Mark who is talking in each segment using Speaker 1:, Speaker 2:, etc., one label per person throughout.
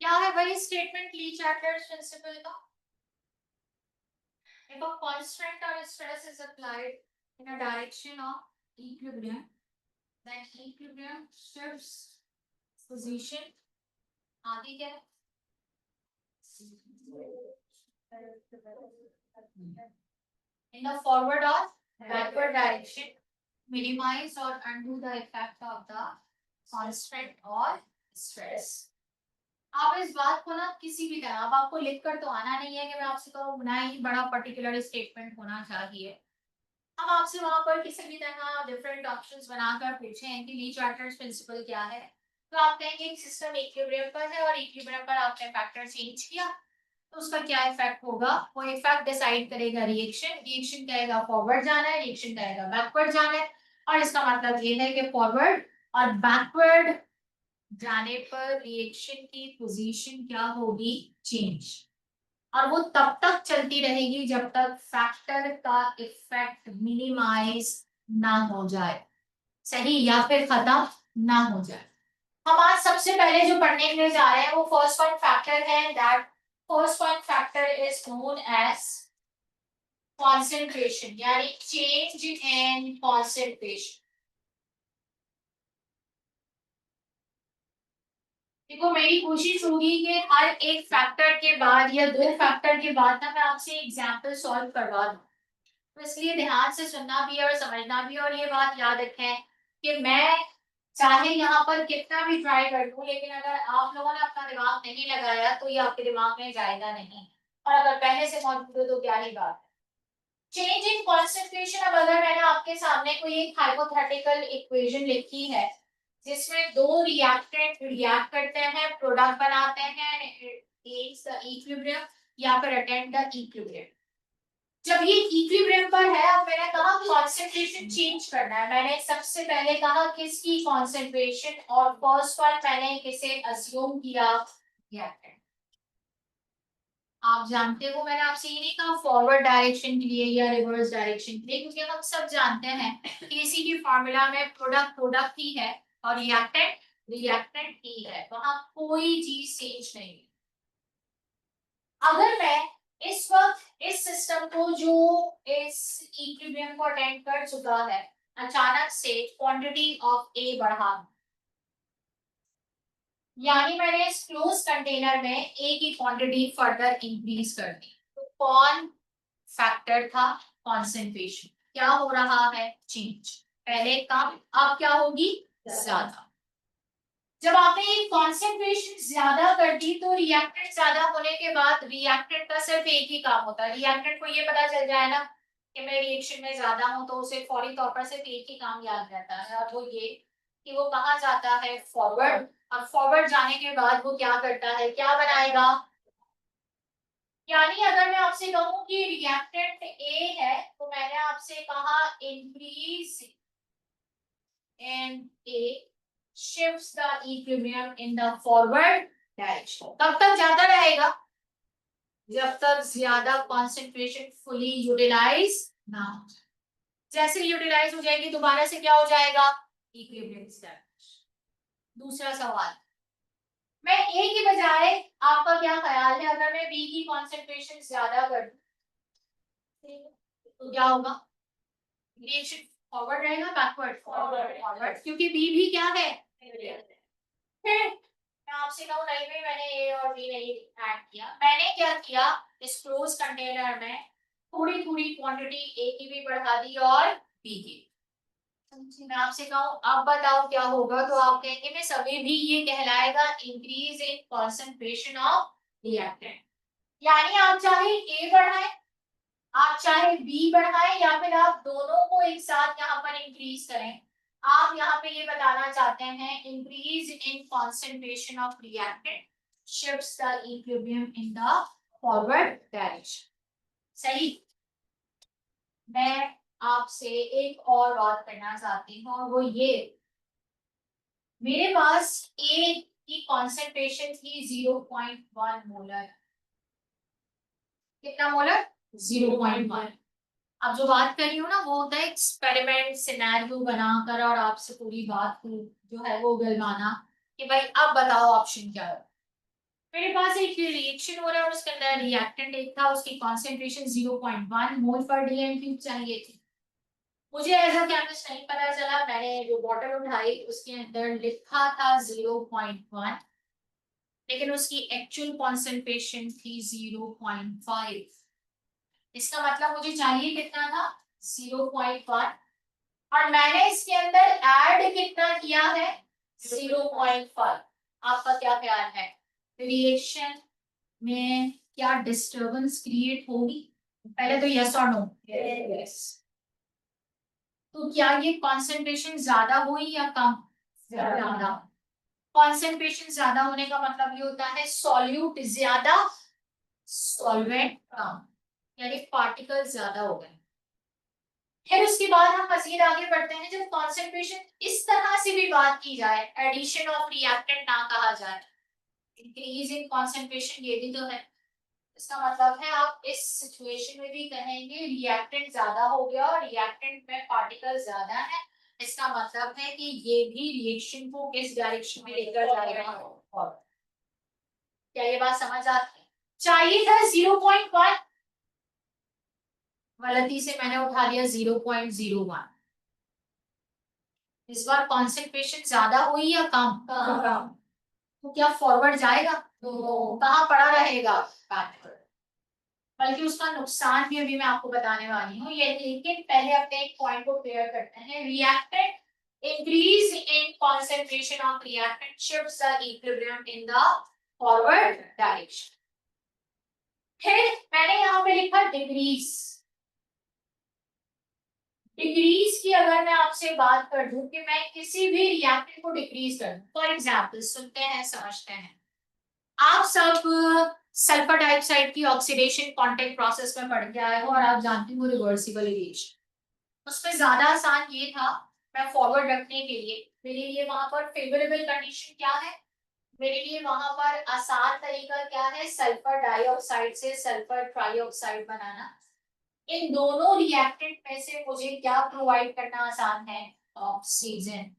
Speaker 1: क्या है वही स्टेटमेंट ली चार्टर्स प्रिंसिपल का? If a constant or stress is applied in a direction of equilibrium, then equilibrium shifts position. आगे क्या है? In the forward or backward direction, minimize or undo the effect of the constant or stress. आप इस बात को ना किसी भी तरह, अब आपको लिखकर तो आना नहीं है कि मैं आपसे कहूँ ना ही बड़ा पर्टिकुलर स्टेटमेंट होना चाहिए। हम आपसे वहां पर किसी भी तरह डिफरेंट ऑप्शंस बनाकर पूछें कि ली चार्टर्स प्रिंसिपल क्या है, तो आप कहेंगे एक सिस्टम इक्विलिब्रियम पर है और इक्विलिब्रियम पर आपने फैक्टर चेंज किया तो उसका क्या इफेक्ट होगा, वो इफेक्ट डिसाइड करेगा रिएक्शन। रिएक्शन कहेगा फॉरवर्ड जाना है, रिएक्शन कहेगा बैकवर्ड जाना है। और इसका मतलब ये है कि फॉरवर्ड और बैकवर्ड जाने पर रिएक्शन की पोजीशन क्या होगी, चेंज। और वो तब तक चलती रहेगी जब तक फैक्टर का इफेक्ट मिनिमाइज ना हो जाए, सही, या फिर खत्म ना हो जाए। हम आज सबसे पहले जो पढ़ने के लिए जा रहे हैं वो फर्स्ट पॉइंट फैक्टर है। That first point factor is known as concentration, यानी चेंज इन कॉन्सेंट्रेशन। देखो मेरी कोशिश होगी कि हर एक फैक्टर के बाद या दो फैक्टर के बाद ना मैं आपसे एग्जांपल सॉल्व करवा दूं, तो इसलिए ध्यान से सुनना भी है और समझना भी है। और ये बात याद रखें कि मैं चाहे यहाँ पर कितना भी ट्राई कर लूं, लेकिन अगर आप लोगों ने अपना दिमाग नहीं लगाया तो ये आपके दिमाग में जाएगा नहीं, और अगर पहले से मौजूद हो तो क्या ही बात है। चेंज इन कॉन्सेंट्रेशन, अब अगर मैंने आपके सामने कोई एक हाइपोथेटिकल इक्वेशन लिखी है जिसमें दो रिएक्टेंट रिएक्ट करते हैं, प्रोडक्ट बनाते हैं, इक्विलिब्रियम या फिर अटेंड द इक्विलिब्रियम। जब ये इक्विलिब्रियम पर है, अब मैंने कहा कॉन्सेंट्रेशन चेंज करना है, मैंने सबसे पहले कहा किसकी कॉन्सेंट्रेशन, और फर्स्ट वन मैंने किसे अज्यूम किया, रिएक्टेंट। आप जानते हो मैंने आपसे ये नहीं कहा फॉरवर्ड डायरेक्शन के लिए या रिवर्स डायरेक्शन के लिए, क्योंकि हम सब जानते हैं कि इसी की फॉर्मूला में प्रोडक्ट प्रोडक्ट ही है और रिएक्टेंट रिएक्टेंट ही है, वहां कोई चीज चेंज नहीं है। अगर मैं इस वक्त इस सिस्टम को जो इस इक्विलिब्रियम को अटेंड कर चुका है, अचानक से क्वांटिटी ऑफ ए बढ़ा, यानी मैंने इस क्लोज कंटेनर में ए की क्वांटिटी फर्दर इंक्रीज कर दी, तो कौन फैक्टर था, कॉन्सेंट्रेशन। क्या हो रहा है, चेंज। पहले कम, अब क्या होगी, ज्यादा। जब आपने ये कॉन्सेंट्रेशन ज्यादा कर दी तो रिएक्टेंट ज्यादा होने के बाद रिएक्टेंट का सिर्फ एक ही काम होता है। रिएक्टेंट को ये पता चल जाए ना कि मैं रिएक्शन में ज्यादा हूं तो उसे फौरी तौर पर सिर्फ एक ही काम याद रहता है, और वो ये कि वो कहाँ जाता है, फॉरवर्ड। और फॉरवर्ड जाने के बाद वो क्या करता है, क्या बनाएगा। यानी अगर मैं आपसे कहूं कि रिएक्टेंट ए है तो मैंने आपसे कहा increase in A shifts the equilibrium in the forward direction। तब तक ज्यादा रहेगा जब तक ज्यादा कॉन्सेंट्रेशन फुली यूटिलाइज ना हो जाए। जैसे यूटिलाइज हो जाएगी दोबारा से क्या हो जाएगा, इक्विलिब्रियम एस्टैब्लिश। दूसरा सवाल, मैं ए की बजाय, आपका क्या ख्याल है अगर मैं बी की कॉन्सेंट्रेशन ज्यादा कर दूं तो क्या होगा, रिएक्शन फॉरवर्ड रहेगा बैकवर्ड, फॉरवर्ड, क्योंकि बी भी क्या है, फिर मैं आपसे कहूँ नहीं भाई मैंने ए और बी नहीं ऐड किया, मैंने क्या किया, इस क्लोज कंटेनर में थोड़ी थोड़ी क्वांटिटी ए की भी बढ़ा दी और बी की। मैं आपसे कहूँ अब बताओ क्या होगा, तो आप कहेंगे मैं सभी भी ये कहलाएगा increase in concentration of reactant. यानी आप चाहे ए बढ़ाएं, आप चाहे बी बढ़ाएं, या फिर आप दोनों को एक साथ यहाँ पर इंक्रीज करें, आप यहाँ पे ये बताना चाहते हैं increase in concentration of reactant shifts the equilibrium in the forward direction. सही। मैं आपसे एक और बात करना चाहती हूँ, और वो ये, मेरे पास ए की कॉन्सेंट्रेशन थी 0.1 मोलर। कितना मोलर, 0.1। अब जो बात कर रही हूँ ना वो होता है एक्सपेरिमेंट सिनेरियो बनाकर और आपसे पूरी बात को जो है वो गलवाना कि भाई अब बताओ ऑप्शन क्या है। मेरे पास एक रिएक्शन हो रहा है और उसके अंदर रिएक्टेंट एक था, उसकी कॉन्सेंट्रेशन 0.1 मोल पर डीएम क्यूब चाहिए थी। मुझे ऐसा केमिस्ट नहीं पता चला, मैंने जो बॉटल उठाई उसके अंदर लिखा था 0.1, लेकिन उसकी एक्चुअल कॉन्सेंट्रेशन थी 0.5। इसका मतलब मुझे चाहिए कितना था, 0.1, और मैंने इसके अंदर ऐड कितना किया है, 0.5। आपका क्या ख्याल है, रिएक्शन में क्या डिस्टरबेंस क्रिएट होगी? पहले तो यस और नो। यस। तो क्या ये कॉन्सेंट्रेशन ज्यादा हुई या कम? ज्यादा। कॉन्सेंट्रेशन ज्यादा होने का मतलब ये होता है सॉल्यूट ज्यादा, सॉल्वेंट कम, यानी पार्टिकल ज्यादा हो गए। फिर उसके बाद हम मजीद आगे बढ़ते हैं, जब कॉन्सेंट्रेशन इस तरह से भी बात की जाए, एडिशन ऑफ रिएक्टेंट ना कहा जाए, इंक्रीज इन कॉन्सेंट्रेशन ये भी तो है। इसका मतलब है आप इस सिचुएशन में भी कहेंगे रिएक्टेंट ज्यादा हो गया और रिएक्टेंट में पार्टिकल ज्यादा है। इसका मतलब है कि ये भी रिएक्शन को किस डायरेक्शन में लेकर जाएगा। और क्या ये बात समझ आती है? चाहिए था 0.1, गलती से मैंने उठा लिया 0.01। इस बार कॉन्सेंट्रेशन ज्यादा हुई या कम? कम। तो क्या फॉरवर्ड जाएगा? तो कहाँ पड़ा रहेगा? बैक पर। बल्कि उसका नुकसान भी अभी मैं आपको बताने वाली हूँ ये, लेकिन पहले अपने एक पॉइंट को क्लियर करते हैं। Reactant increase in concentration of reactant shifts the equilibrium in the forward direction. फिर मैंने यहाँ पे लिखा डिक्रीज। डिक्रीज की अगर मैं आपसे बात कर दूं कि मैं किसी भी रिएक्टेंट को डिक्रीज कर दूं, फॉर एग्जाम्पल सुनते हैं समझते हैं। आप सब सल्फर डाइऑक्साइड की ऑक्सीडेशन कांटेक्ट प्रोसेस में पढ़ के आए हो और आप जानते हो रिवर्सिबल रिएक्शन। उसमें ज्यादा आसान ये था, मैं फॉरवर्ड रखने के लिए मेरे लिए वहां पर फेवरेबल कंडीशन क्या है, मेरे लिए वहां पर आसान तरीका क्या है, सल्फर डाइऑक्साइड से सल्फर ट्राइऑक्साइड बनाना। इन दोनों रिएक्टेंट में से मुझे क्या प्रोवाइड करना आसान है, ऑक्सीजन,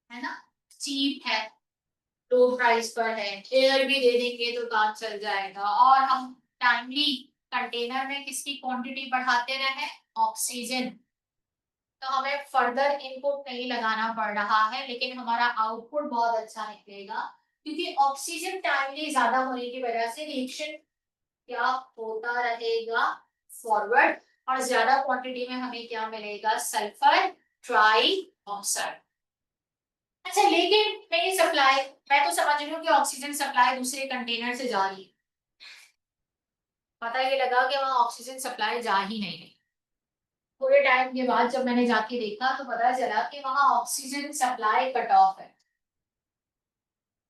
Speaker 1: है ना, चीप है, लो प्राइस पर है, एयर भी दे देंगे तो काम चल जाएगा, और हम टाइमली कंटेनर में किसकी क्वांटिटी बढ़ाते रहे, ऑक्सीजन। तो हमें फर्दर इनपुट नहीं लगाना पड़ रहा है, लेकिन हमारा आउटपुट बहुत अच्छा निकलेगा, क्योंकि ऑक्सीजन टाइमली ज्यादा होने की वजह से रिएक्शन क्या होता रहेगा, फॉरवर्ड, और ज्यादा क्वांटिटी में हमें क्या मिलेगा, सल्फर ट्राई ऑक्साइड। अच्छा, लेकिन मेरी सप्लाई, मैं तो समझ रही हूँ कि ऑक्सीजन सप्लाई दूसरे कंटेनर से जा रही है, पता ये लगा कि वहां ऑक्सीजन सप्लाई जा ही नहीं रही। थोड़े टाइम के बाद जब मैंने जाके देखा तो पता चला कि वहां ऑक्सीजन सप्लाई कट ऑफ है।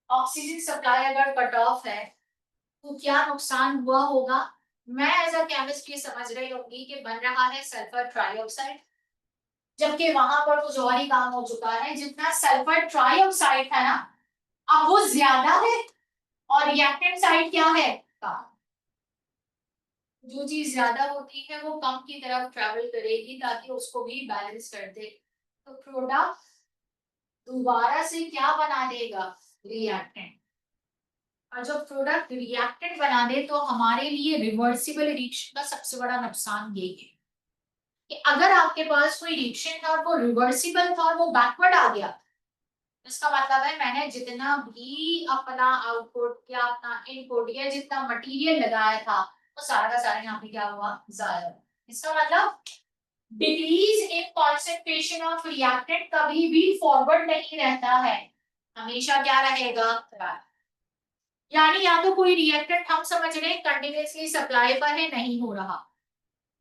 Speaker 1: ऑक्सीजन सप्लाई अगर कट ऑफ है तो क्या नुकसान हुआ होगा, मैं एज अ केमिस्ट ये समझ रही होंगी कि बन रहा है सल्फर ट्राइऑक्साइड, जबकि वहां पर कुछ और ही काम हो चुका है। जितना सल्फर ट्राइऑक्साइड है ना, अब वो ज्यादा है, और रिएक्टेंट साइड क्या है, कम। जो चीज ज्यादा होती है वो कम की तरफ ट्रेवल करेगी ताकि उसको भी बैलेंस कर दे। तो प्रोडक्ट दोबारा से क्या बना देगा, रिएक्टेंट। और जब प्रोडक्ट रिएक्टेंट बना दे तो हमारे लिए रिवर्सिबल रिएक्शन का सबसे बड़ा नुकसान यही है कि अगर आपके पास कोई रिएक्शन था और वो रिवर्सिबल था और वो बैकवर्ड आ गया, इसका मतलब है मैंने जितना भी अपना आउटपुट या अपना इनपुट या जितना मटेरियल लगाया था वो सारा का सारा यहाँ पे क्या हुआ, जाया। इसका मतलब decrease in concentration of reactant कभी भी फॉरवर्ड नहीं रहता है, हमेशा क्या रहेगा, यानी या तो कोई रिएक्टेंट हम समझ रहे हैं कंटिन्यूअसली सप्लाई पर है, नहीं हो रहा,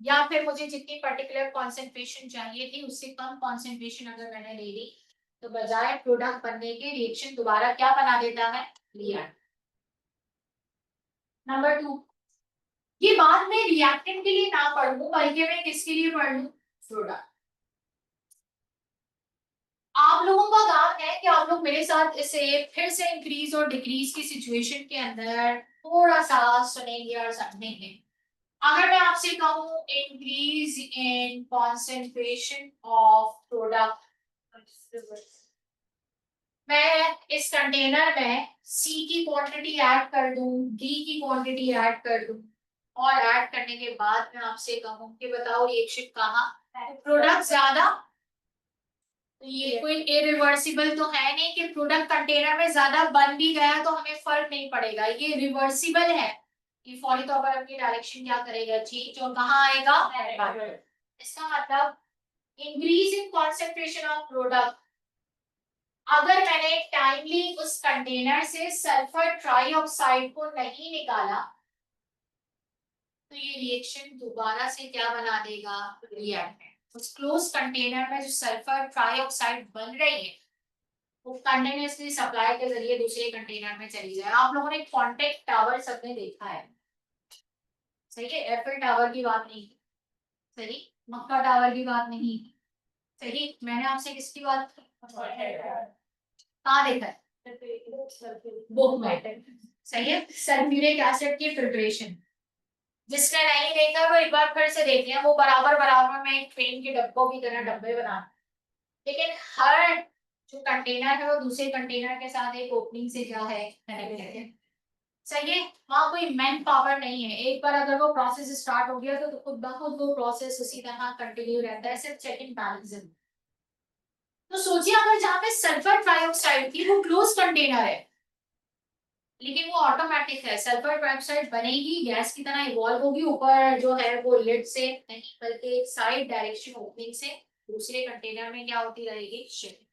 Speaker 1: या फिर मुझे जितनी पर्टिकुलर कॉन्सेंट्रेशन चाहिए थी उससे कम कॉन्सेंट्रेशन अगर मैंने ले ली तो बजाय प्रोडक्ट बनने के रिएक्शन दोबारा क्या बना देता है, रिएक्ट। नंबर 2, ये बात मैं रिएक्टेंट के लिए ना पढ़ लूं बल्कि मैं किसके लिए पढ़ लूं, प्रोडक्ट। आप लोगों का काम है कि आप लोग मेरे साथ इसे फिर से इंक्रीज और डिक्रीज की सिचुएशन के अंदर थोड़ा सा सुनेंगे और समझेंगे। अगर मैं आपसे कहूँ increase in concentration of product, मैं इस कंटेनर में सी की क्वांटिटी ऐड कर दूं, डी की क्वांटिटी ऐड कर दूं, और ऐड करने के बाद मैं आपसे कहूं कि बताओ रिएक्शन कहाँ, प्रोडक्ट ज्यादा, तो ये कोई इरिवर्सिबल तो है नहीं कि प्रोडक्ट कंटेनर में ज्यादा बन भी गया तो हमें फर्क नहीं पड़ेगा, ये रिवर्सिबल है। ये फौरी तौर पर अपनी डायरेक्शन क्या करेगा, चेंज, और कहाँ आएगा, इसका मतलब increase in concentration of product. अगर मैंने टाइमली उस कंटेनर से सल्फर ट्राइऑक्साइड को नहीं निकाला तो ये रिएक्शन दोबारा से क्या बना देगा, रिएक्टेंट। उस क्लोज कंटेनर में जो सल्फर ट्राइऑक्साइड बन रही है वो कंटिन्यूअसली सप्लाई के जरिए दूसरे कंटेनर में चली जाए। आप लोगों ने कॉन्टेक्ट टावर सबने देखा है, सही है, एफिल टावर की बात नहीं, सही, मक्का टावर की बात नहीं, सही, मैंने आपसे किसकी बात की, कहाँ देखा है, बुक में, सही है, सल्फ्यूरिक एसिड की फिल्ट्रेशन। जिसने नहीं देखा वो एक बार फिर से देख लिया, वो बराबर बराबर में एक ट्रेन के डब्बों की तरह डब्बे बना, लेकिन हर जो कंटेनर है वो दूसरे कंटेनर के साथ एक ओपनिंग से क्या है, कनेक्टेड है, सही है। वहां कोई मैन पावर नहीं है, एक बार अगर वो प्रोसेस स्टार्ट हो गया तो खुद ब खुद वो प्रोसेस उसी तरह कंटिन्यू रहता है, सिर्फ चेक इन बैलेंस। तो सोचिए अगर जहाँ पे सल्फर ट्राइऑक्साइड थी वो क्लोज कंटेनर है लेकिन वो ऑटोमेटिक है, सल्फर ट्राइऑक्साइड बनेगी गैस की तरह इवॉल्व होगी, ऊपर जो है वो लिड से नहीं बल्कि एक साइड डायरेक्शन ओपनिंग से दूसरे कंटेनर में क्या होती रहेगी, शिफ्ट।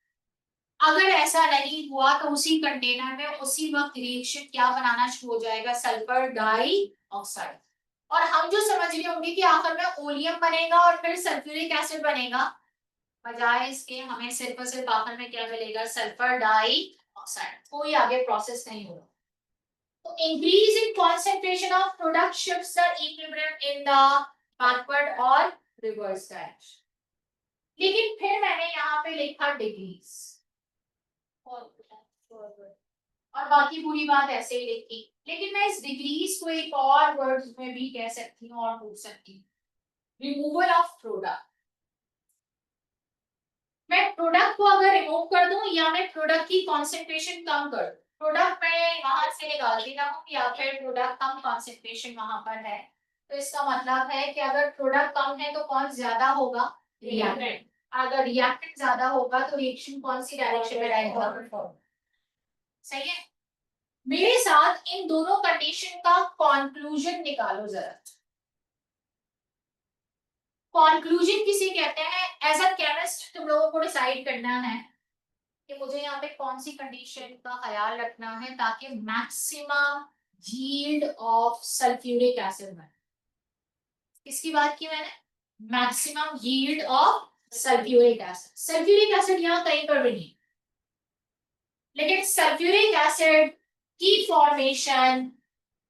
Speaker 1: अगर ऐसा नहीं हुआ तो उसी कंटेनर में उसी वक्त रिएक्शन क्या बनाना शुरू हो जाएगा, सल्फर डाई ऑक्साइड। और हम जो समझ रहे होंगे कि आखिर में ओलियम बनेगा और फिर सल्फ्यूरिक एसिड बनेगा, बजाय इसके हमें सिर्फ और सिर्फ आखिर में क्या मिलेगा, सल्फर डाई ऑक्साइड, कोई आगे प्रोसेस नहीं होगा। तो increase in concentration of product shifts the equilibrium in the backward और reverse direction। लेकिन फिर मैंने यहाँ पे लिखा डिग्रीज और बाकी पूरी बात ऐसे ही लिखी, लेकिन मैं इस डिग्रीज को एक और वर्ड्स में भी कह सकती हूँ और पूछ सकती हूँ, रिमूवल ऑफ प्रोडक्ट। मैं प्रोडक्ट को अगर रिमूव कर दूं या मैं प्रोडक्ट की कॉन्सेंट्रेशन कम कर दूं, प्रोडक्ट मैं वहां से निकालती ना हूं या फिर प्रोडक्ट कम कॉन्सेंट्रेशन वहां पर है, तो इसका मतलब है कि अगर प्रोडक्ट कम है तो कौन ज्यादा होगा, रिएक्टेंट। अगर रिएक्टेंट ज्यादा होगा तो रिएक्शन कौन सी डायरेक्शन में रहेगा, सही है। मेरे साथ इन दोनों कंडीशन का कंक्लूजन निकालो जरा। कंक्लूजन किसे कहते हैं, एज अ केमिस्ट तुम लोगों को डिसाइड करना है कि मुझे यहाँ पे कौन सी कंडीशन का ख्याल रखना है ताकि maximum yield of sulphuric acid बने। किसकी बात की मैंने, maximum yield of sulphuric acid. Sulphuric acid यहाँ कहीं पर भी नहीं, लेकिन सल्फ्यूरिक एसिड की फॉर्मेशन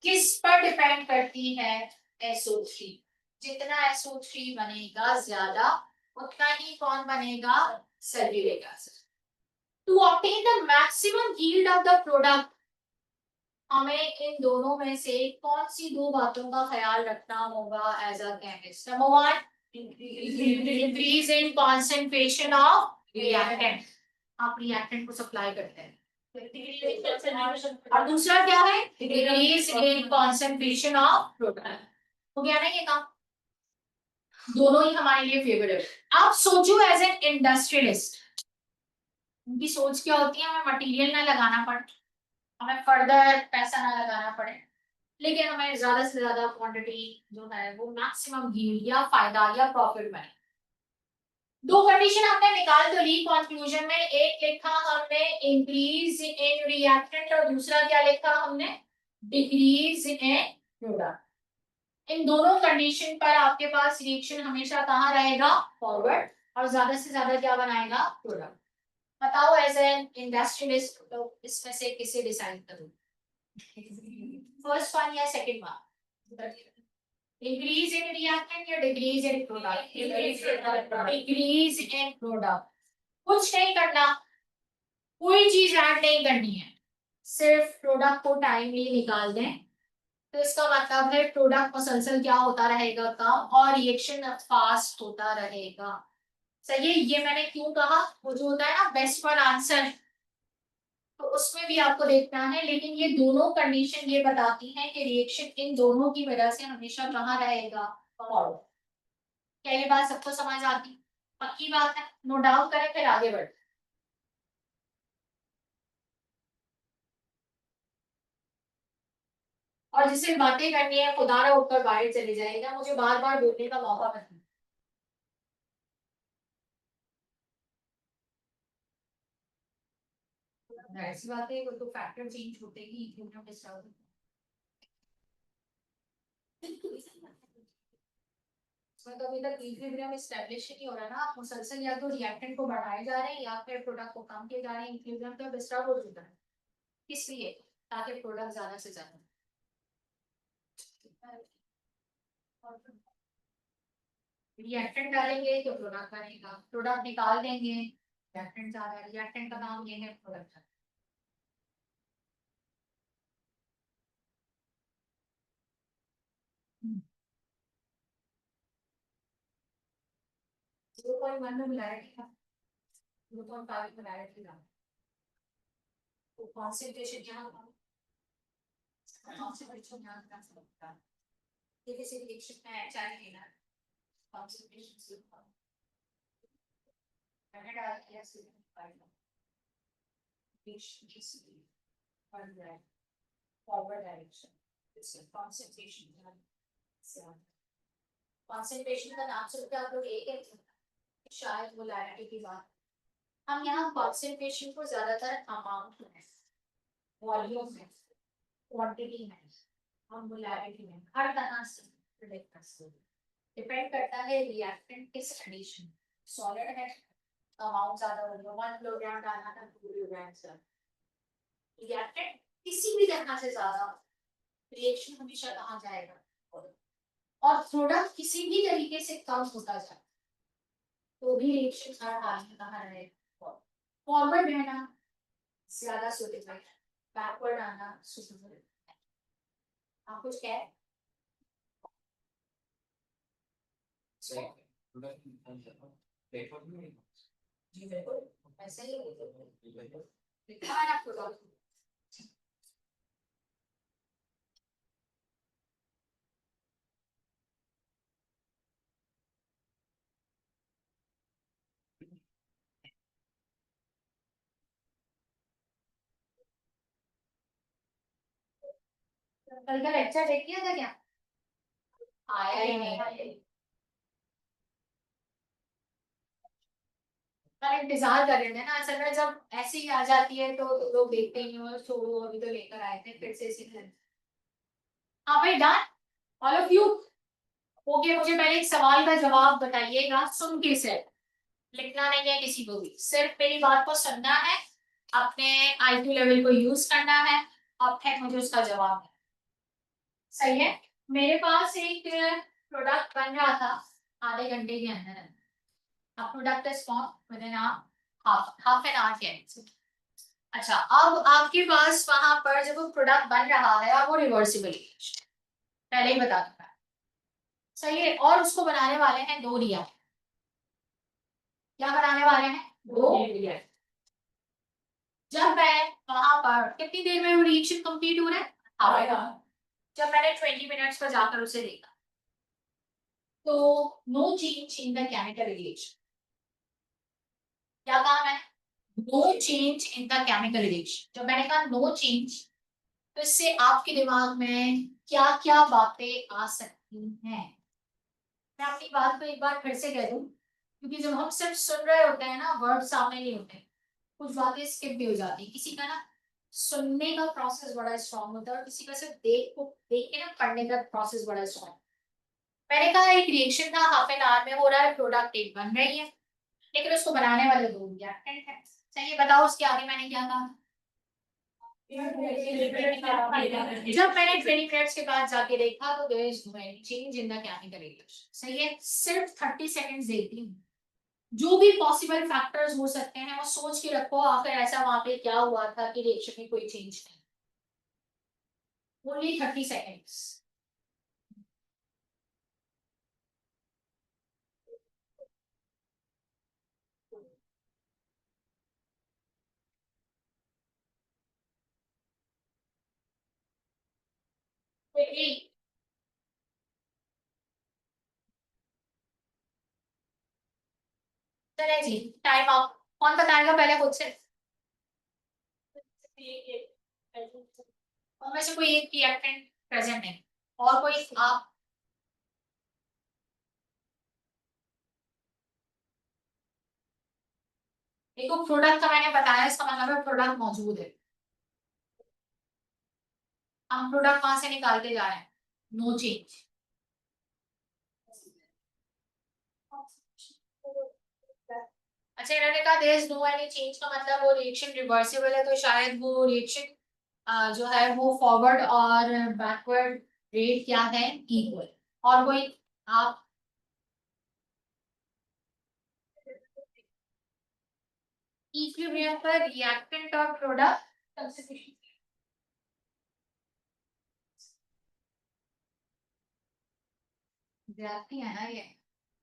Speaker 1: किस पर डिपेंड करती है, SO3। जितना SO3 बनेगा ज्यादा उतना ही कौन बनेगा, sulphuric acid. To obtain the maximum yield of the product, हमें इन दोनों में से कौन सी दो बातों का ख्याल रखना होगा as a chemist. Number one, increase in concentration of reactant, आप रिएक्टेंट को सप्लाई करते हैं, और दूसरा क्या है, increase in concentration of product. हो गया ना ये काम, दोनों ही हमारे लिए फेवरेट। आप सोचो एज एन इंडस्ट्रियलिस्ट, उनकी सोच क्या होती है, हमें मटेरियल ना लगाना पड़े, हमें फर्दर पैसा ना लगाना पड़े, लेकिन हमें ज्यादा से ज्यादा क्वांटिटी जो है वो मैक्सिमम यील्ड या फायदा या प्रॉफिट बने। दो कंडीशन हमने निकाल तो ली कंक्लूजन में, एक लिखा हमने इंक्रीज इन रिएक्टेंट और दूसरा क्या लिखा हमने, डिक्रीज इन प्रोडक्ट। इन दोनों कंडीशन पर आपके पास रिएक्शन हमेशा कहाँ रहेगा, फॉरवर्ड, और ज्यादा से ज्यादा क्या बनाएगा, प्रोडक्ट। बताओ एज एन इंडस्ट्रियलिस्ट तो इसमें से किसे डिसाइड करूं, फर्स्ट वन या second one, increase in reactant या decrease in product, decrease in product. कुछ नहीं करना, कोई चीज ऐड नहीं करनी है, सिर्फ प्रोडक्ट को टाइमली निकाल दें, तो इसका मतलब है प्रोडक्ट मुसलसल क्या होता रहेगा, कम, और रिएक्शन फास्ट होता रहेगा। सही है, ये मैंने क्यों कहा, वो जो होता है ना बेस्ट वन आंसर, तो उसमें भी आपको देखना है, लेकिन ये दोनों कंडीशन ये बताती हैं कि रिएक्शन इन दोनों की वजह से हमेशा कहाँ रहेगा, फॉरवर्ड। क्या ये बात सबको समझ आती? पक्की बात है, नो डाउट करें फिर आगे बढ़े। और जिसे बातें करनी है खुदारा उठकर बाहर चले जाएगा, मुझे बार बार बोलने का मौका मत दीजिए। ऐसी बात है, तो फैक्टर चेंज होते ही इक्विलिब्रियम डिस्टर्ब। इसमें तो अभी तक इक्विलिब्रियम एस्टैब्लिश ही नहीं हो रहा ना, आप मुसलसल या तो रिएक्टेंट को बढ़ाए जा रहे हैं या फिर प्रोडक्ट को कम किए जा रहे हैं, इक्विलिब्रियम तो डिस्टर्ब हो चुका है। इसलिए ताकि प्रोडक्ट ज्यादा से ज्यादा, रिएक्टेंट डालेंगे तो प्रोडक्ट बनेगा, प्रोडक्ट निकाल देंगे रिएक्टेंट ज्यादा, रिएक्टेंट का नाम ये है प्रोडक्ट। जीरो पॉइंट वन में मिलाया था, 0.5 मिलाया था, तो कॉन्सेंट्रेशन यहाँ कॉन्सेंट्रेशन यहाँ रख सकता है। ये किसी रिएक्शन में एचआई लेना है, कॉन्सेंट्रेशन से मैंने डाल दिया फॉरवर्ड डायरेक्शन, कॉन्सेंट्रेशन कॉन्सेंट्रेशन का नाम सुनकर आप लोग एक है शायद मोलैरिटी की बात। हम यहाँ कॉन्सेंट्रेशन को ज्यादातर अमाउंट में, वॉल्यूम में, क्वांटिटी में, और मोलैरिटी में हर तरह से प्रेडिक्ट कर सकते हैं। डिपेंड करता है रिएक्टेंट किस कंडीशन, सॉलिड है अमाउंट ज्यादा होगा, 1 किलोग्राम डालना था 2 किलोग्राम से, रिएक्टेंट किसी भी तरह से ज्यादा, रिएक्शन हमेशा कहाँ जाएगा, और प्रोडक्ट किसी भी तरीके से कम होता जाए तो भी रिएक्शन हर हाल में कहाँ रहेगा, फॉरवर्ड रहना ज्यादा सुटेबल, बैकवर्ड आना सुटेबल। आप कुछ कह जी बिल्कुल ऐसे ही लिखा है आपको डॉक्यूमेंट। कल का लेक्चर देख लिया था क्या? आया ही नहीं, पर इंतजार कर रहे थे ना, असल में जब ऐसी ही आ जाती है तो लोग देखते ही नहीं, और छोड़ो अभी तो लेकर आए थे फिर से इसी तरह। हाँ भाई done, all of you. Okay, मुझे पहले एक सवाल का जवाब बताइएगा सुन के, सिर्फ लिखना नहीं है किसी को भी, सिर्फ मेरी बात को सुनना है, अपने आईक्यू लेवल को यूज करना है, और फिर मुझे उसका जवाब है। सही है, मेरे पास एक प्रोडक्ट बन रहा था आधे घंटे के अंदर, अब product is form with in half an hour के। अच्छा, अब आपके पास वहां पर जब वो प्रोडक्ट बन रहा है और वो रिवर्सिबल, पहले ही बता दूंगा, सही है, और उसको बनाने वाले हैं दो रिया, क्या बनाने वाले हैं, दो रिया। जब मैं वहां पर कितनी देर में वो रिएक्शन कंप्लीट हो रहा है, जब मैंने 20 मिनट्स पर जाकर उसे देखा तो no change in the chemical reaction, क्या काम है, no change in the chemical reaction. जब मैंने कहा नो चेंज, तो इससे आपके दिमाग में क्या क्या बातें आ सकती हैं, मैं अपनी बात को एक बार फिर से कह दूं, क्योंकि जब हम सिर्फ सुन रहे होते हैं ना, वर्ड सामने नहीं होते, कुछ बातें स्किप भी हो जाती है, किसी का ना सुनने का प्रोसेस बड़ा स्ट्रांग होता है और किसी का सिर्फ देख के ना पढ़ने का प्रोसेस बड़ा स्ट्रांग। मैंने कहा एक रिएक्शन था हाफ एन आवर में हो रहा है, प्रोडक्ट एक बन रही है, लेकिन उसको बनाने वाले दो रिएक्टेंट है। चलिए बताओ उसके आगे मैंने क्या कहा, जब मैंने 20 मिनट्स के बाद जाके देखा तो there is no any change in the chemical reaction. सही है, सिर्फ 30 सेकंड्स देती हूँ, जो भी पॉसिबल फैक्टर्स हो सकते हैं वो सोच के रखो, आखिर ऐसा वहां पे क्या हुआ था कि रिएक्शन में कोई चेंज नहीं, ओनली 30 सेकंड्स। चले जी, टाइम अप। कौन बताएगा पहले खुद से? और में से कोई एक रिएक्टेंट प्रेजेंट है और कोई आप? देखो प्रोडक्ट का मैंने बताया, इसका मतलब है प्रोडक्ट मौजूद है। हम प्रोडक्ट कहां से निकाल के जा रहे हैं? No change. अच्छा, इन्होंने कहा there is no any change का मतलब वो रिएक्शन रिवर्सिबल है, तो शायद वो रिएक्शन जो है वो फॉरवर्ड और बैकवर्ड रेट क्या है, इक्वल। और कोई आप? इक्विलिब्रियम पर रिएक्टेंट और प्रोडक्ट एग्जैक्टली है ना ये।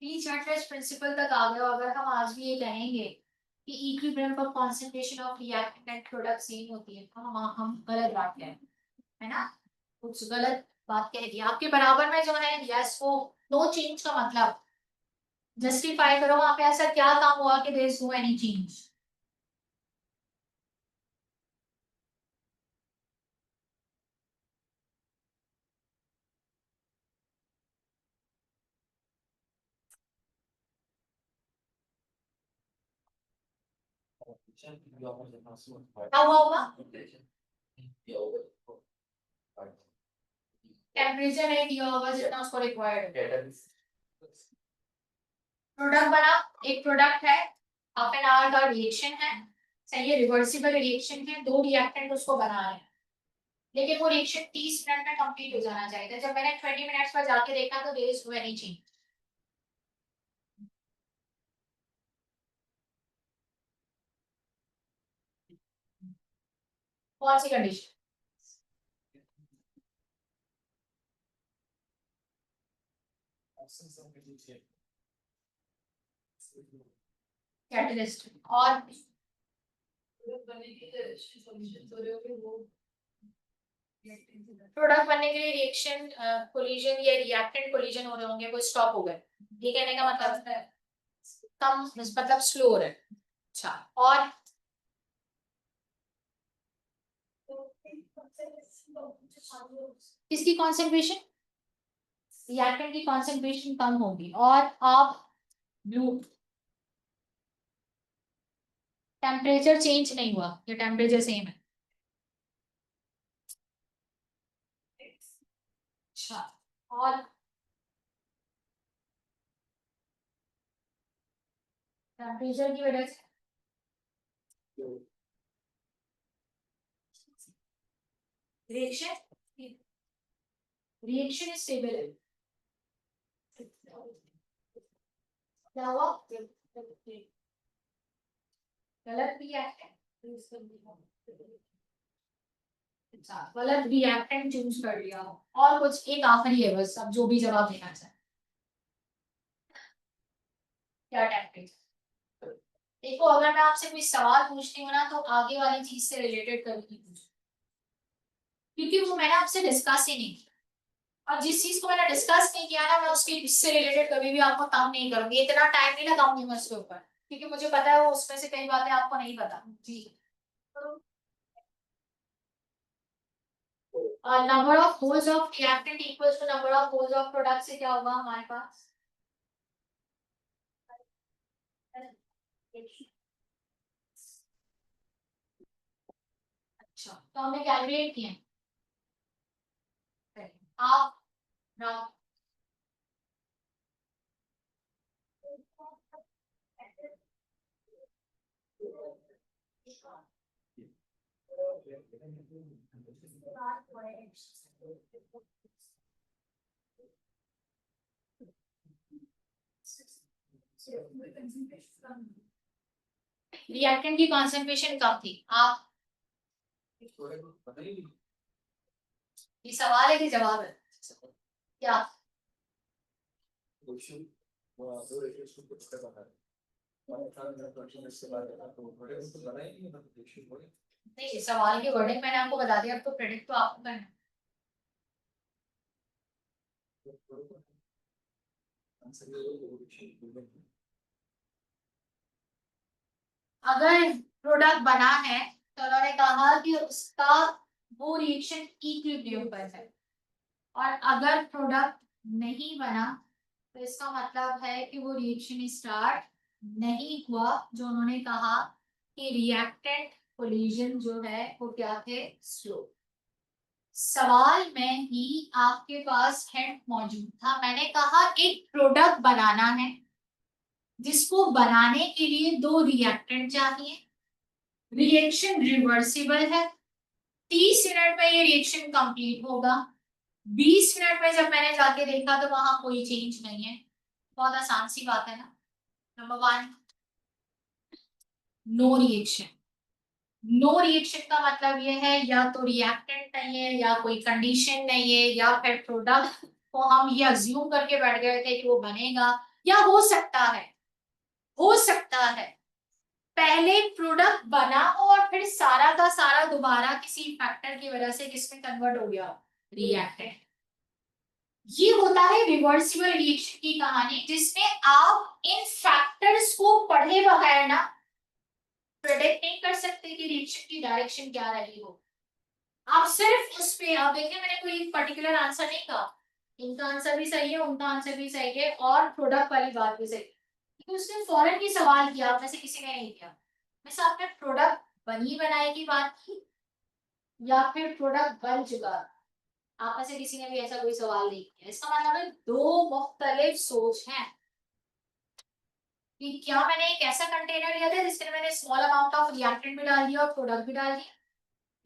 Speaker 1: टी चार्टर्स प्रिंसिपल तक आ गए हो, अगर हम आज भी ये कहेंगे कि इक्विलिब्रियम पर concentration of reactant and product same होती है, तो हम गलत बात कह रहे हैं, है ना? कुछ गलत बात कह दी आपके बराबर में जो है। यस, वो नो चेंज का मतलब जस्टिफाई करो, वहां पे ऐसा क्या काम हुआ कि there is no any change? क्या हुआ होगा? टेम्परेचर नहीं दिया होगा जितना उसको रिक्वायर्ड है। प्रोडक्ट बना, एक प्रोडक्ट है, हाफ एन आवर का रिएक्शन है, सही है, रिवर्सिबल रिएक्शन है, दो रिएक्टेंट उसको बना रहे हैं, लेकिन वो रिएक्शन 30 मिनट में कंप्लीट हो जाना चाहिए था। जब मैंने 20 मिनट्स पर जाके देखा तो there is no any change. कौन सी कंडीशन? कैटलिस्ट और प्रोडक्ट बनने के लिए रिएक्शन कोलिजन या रिएक्टेंट कोलिजन हो रहे होंगे, वो स्टॉप हो गए, ये कहने का मतलब है कम, मतलब स्लो हो रहा है। अच्छा, और किसकी कॉन्सेंट्रेशन? रिएक्टेंट की कॉन्सेंट्रेशन कम होगी। और आप ब्लू, टेम्परेचर चेंज नहीं हुआ, ये टेम्परेचर सेम है। अच्छा, और टेम्परेचर की वजह से रिएक्शन, रिएक्शन स्टेबल है। क्या हुआ? गलत रिएक्टेंट, अच्छा गलत रिएक्टेंट चूज कर लिया। और कुछ एक आखिरी है बस, अब जो भी जवाब देना चाहे। क्या टेम्परेचर? देखो अगर मैं आपसे कोई सवाल पूछती हूँ ना, तो आगे वाली चीज से रिलेटेड करके पूछो, क्योंकि वो मैंने आपसे डिस्कस ही नहीं किया। और जिस चीज को मैंने डिस्कस नहीं किया ना, मैं उसके इससे रिलेटेड कभी भी आपको काम नहीं करूंगी, इतना टाइम नहीं लगाऊंगी मैं उसके ऊपर, क्योंकि मुझे पता है वो उसमें से कई बातें आपको नहीं पता जी। Number of moles of reactant equals to number of moles of product से क्या होगा हमारे पास? अच्छा, तो हमने कैलकुलेट किया है। आप ना रिएक्टेंट की कॉन्सेंट्रेशन कम थी। आप, ये सवाल है कि जवाब है? क्या? नहीं, सवाल की वर्डिंग मैंने आपको बता दिया, अब तो प्रेडिक्ट तो आपको करना है। अगर प्रोडक्ट बना है तो उन्होंने कहा कि उसका वो रिएक्शन इक्विलिब्रियम पर है, और अगर प्रोडक्ट नहीं बना तो इसका मतलब है कि वो रिएक्शन स्टार्ट नहीं हुआ। जो उन्होंने कहा कि रिएक्टेंट कोलिजन जो है वो क्या थे, स्लो। सवाल में ही आपके पास हेड मौजूद था। मैंने कहा एक प्रोडक्ट बनाना है जिसको बनाने के लिए दो रिएक्टेंट चाहिए, रिएक्शन रिवर्सिबल है, 30 मिनट में ये रिएक्शन कंप्लीट होगा। 20 मिनट में जब मैंने जाके देखा तो वहां कोई चेंज नहीं है। बहुत आसान सी बात है ना। Number one, no reaction. No reaction का मतलब ये है या तो रिएक्टेंट नहीं है, या कोई कंडीशन नहीं है, या फिर प्रोडक्ट को हम ये अज्यूम करके बैठ गए थे कि वो बनेगा। या हो सकता है पहले प्रोडक्ट बना हो और फिर सारा का सारा दोबारा किसी फैक्टर की वजह से किसमें कन्वर्ट हो गया, रिएक्टेंट। ये होता है रिवर्सिबल रिएक्शन की कहानी, जिसमें आप इन फैक्टर्स को पढ़े बगैर ना प्रेडिक्ट नहीं कर सकते कि रिएक्शन की डायरेक्शन क्या रही हो। आप सिर्फ उस पे, आप देखिए मैंने कोई एक पर्टिकुलर आंसर नहीं कहा, इनका आंसर भी सही है, उनका आंसर भी सही है, और प्रोडक्ट वाली बात भी सही है, क्योंकि उसने फौरन ही सवाल किया, आप में से किसी ने नहीं किया। वैसे आपने प्रोडक्ट बनी बनाई की बात की या फिर प्रोडक्ट बन चुका, आप में से किसी ने भी ऐसा कोई सवाल नहीं किया। इसका मतलब है दो मुख्तलिफ सोच हैं कि क्या मैंने एक ऐसा कंटेनर लिया था जिसमें मैंने स्मॉल अमाउंट ऑफ रिएक्टेंट भी डाल दिया और प्रोडक्ट भी डाल दिया।